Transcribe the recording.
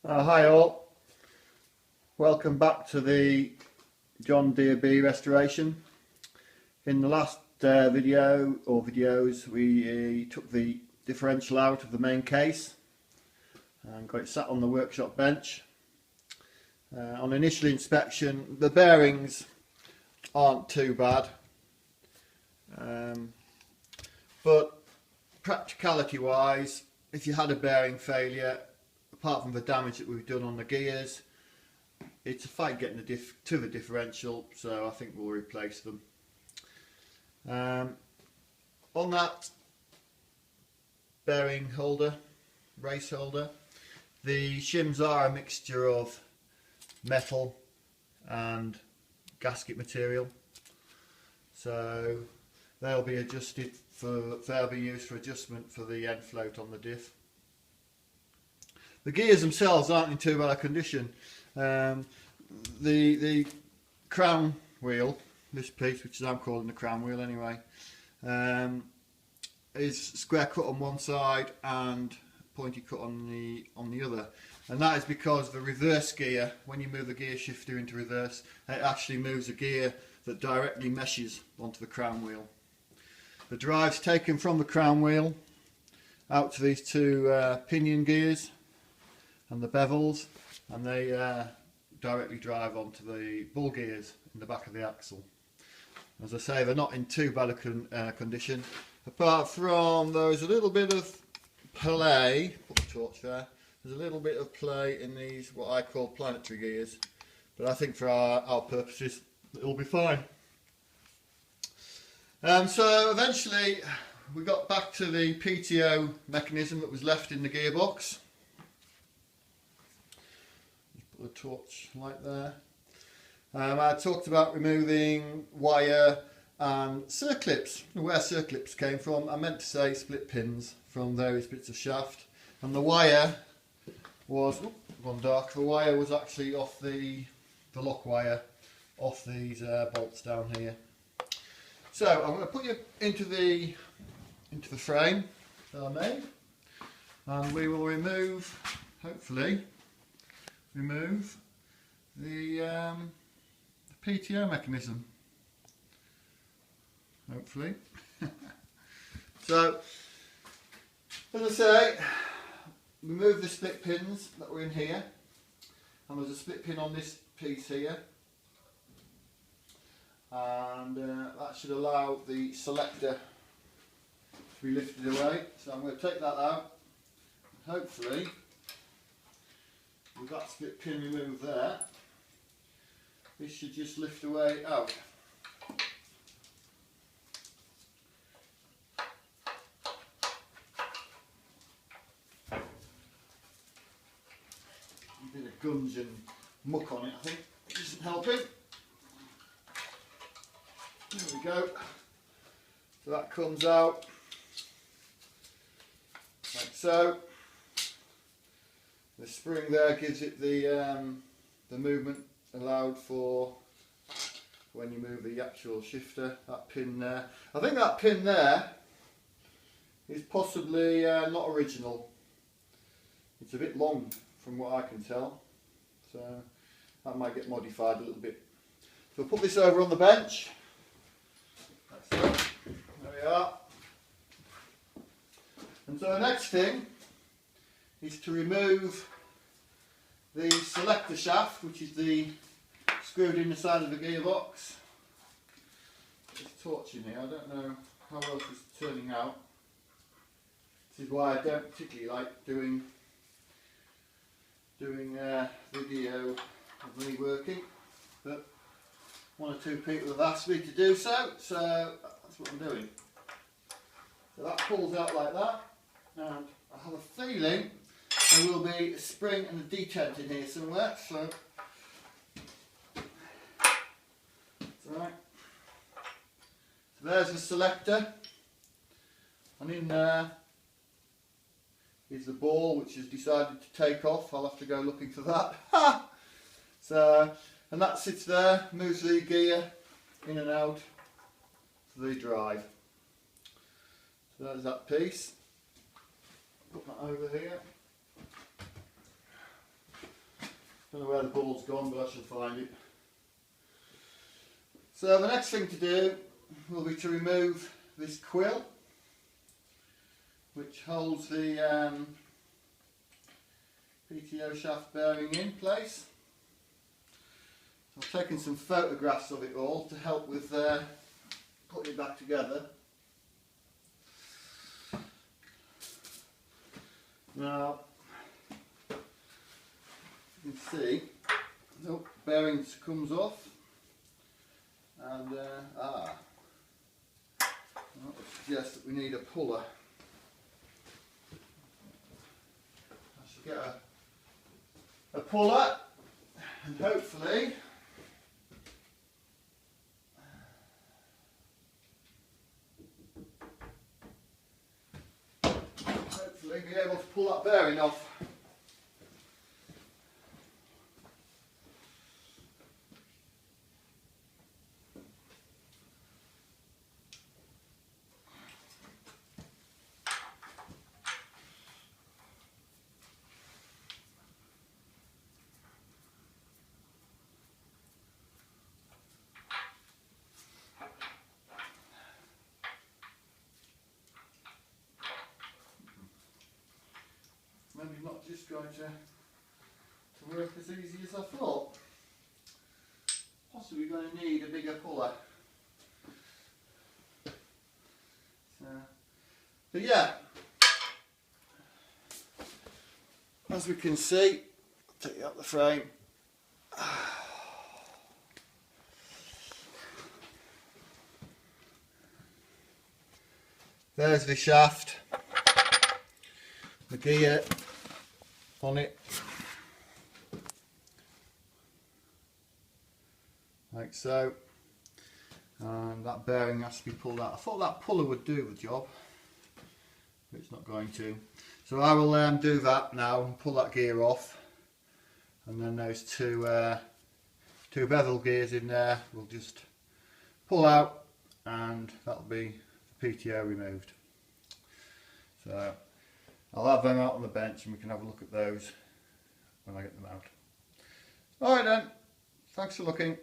Hi all, welcome back to the John Deere B restoration. In the last video or videos we took the differential out of the main case and got it sat on the workshop bench. On initial inspection the bearings aren't too bad, but practicality wise, if you had a bearing failure, apart from the damage that we've done on the gears, it's a fight getting to the differential, so I think we'll replace them. On that bearing holder, race holder, the shims are a mixture of metal and gasket material, so they'll be adjusted they'll be used for adjustment for the end float on the diff. The gears themselves aren't in too bad a condition. The crown wheel, this piece, which I'm calling the crown wheel anyway, is square cut on one side and pointy cut on the other, and that is because the reverse gear, when you move the gear shifter into reverse, it actually moves a gear that directly meshes onto the crown wheel. The drive's taken from the crown wheel out to these two pinion gears and the bevels, and they directly drive onto the bull gears in the back of the axle. As I say, they're not in too bad a condition, apart from there's a little bit of play, put the torch there, there's a little bit of play in these what I call planetary gears, but I think for our purposes it'll be fine. So eventually we got back to the PTO mechanism that was left in the gearbox. Put a torch light there. I talked about removing wire and circlips. Where circlips came from, I meant to say split pins from various bits of shaft, and the wire was gone dark. The wire was actually off the lock wire off these bolts down here. So I'm going to put you into the frame that I made, and we will hopefully remove the PTO mechanism. Hopefully. So, as I say, remove the split pins that were in here, and there's a split pin on this piece here, and that should allow the selector to be lifted away. So I'm going to take that out, and hopefully with that split pin removed there, this should just lift away out. A bit of gunge and muck on it, I think, it isn't helping. There we go. So that comes out like so. The spring there gives it the movement allowed for when you move the actual shifter. That pin there, I think that pin there is possibly not original. It's a bit long from what I can tell, so that might get modified a little bit. So we'll put this over on the bench. There we are. And so the next thing is to remove the selector shaft, which is screwed in the side of the gearbox. There's a torch in here, I don't know how well this is turning out. This is why I don't particularly like doing video of me working, but one or two people have asked me to do so, so that's what I'm doing. So that pulls out like that, and I have a feeling there will be a spring and a detent in here somewhere, so that's right. So there's the selector, and in there is the ball which has decided to take off. I'll have to go looking for that. So, and that sits there, moves the gear in and out to the drive. So there's that piece. Put that over here. Don't know where the ball's gone, but I shall find it. So the next thing to do will be to remove this quill, which holds the PTO shaft bearing in place. I've taken some photographs of it all to help with putting it back together. Now, you can see, nope, bearings comes off, and that would suggest that we need a puller. I should get a puller, and hopefully be able to pull that bearing off. Maybe not just going to work as easy as I thought. Possibly going to need a bigger puller. So, but yeah, as we can see, I'll take you out the frame. There's the shaft, the gear on it, like so, and that bearing has to be pulled out. I thought that puller would do the job, but it's not going to. So I will do that now and pull that gear off, and then those two bevel gears in there we'll just pull out, and that'll be the PTO removed. So I'll have them out on the bench and we can have a look at those when I get them out. Alright then, thanks for looking.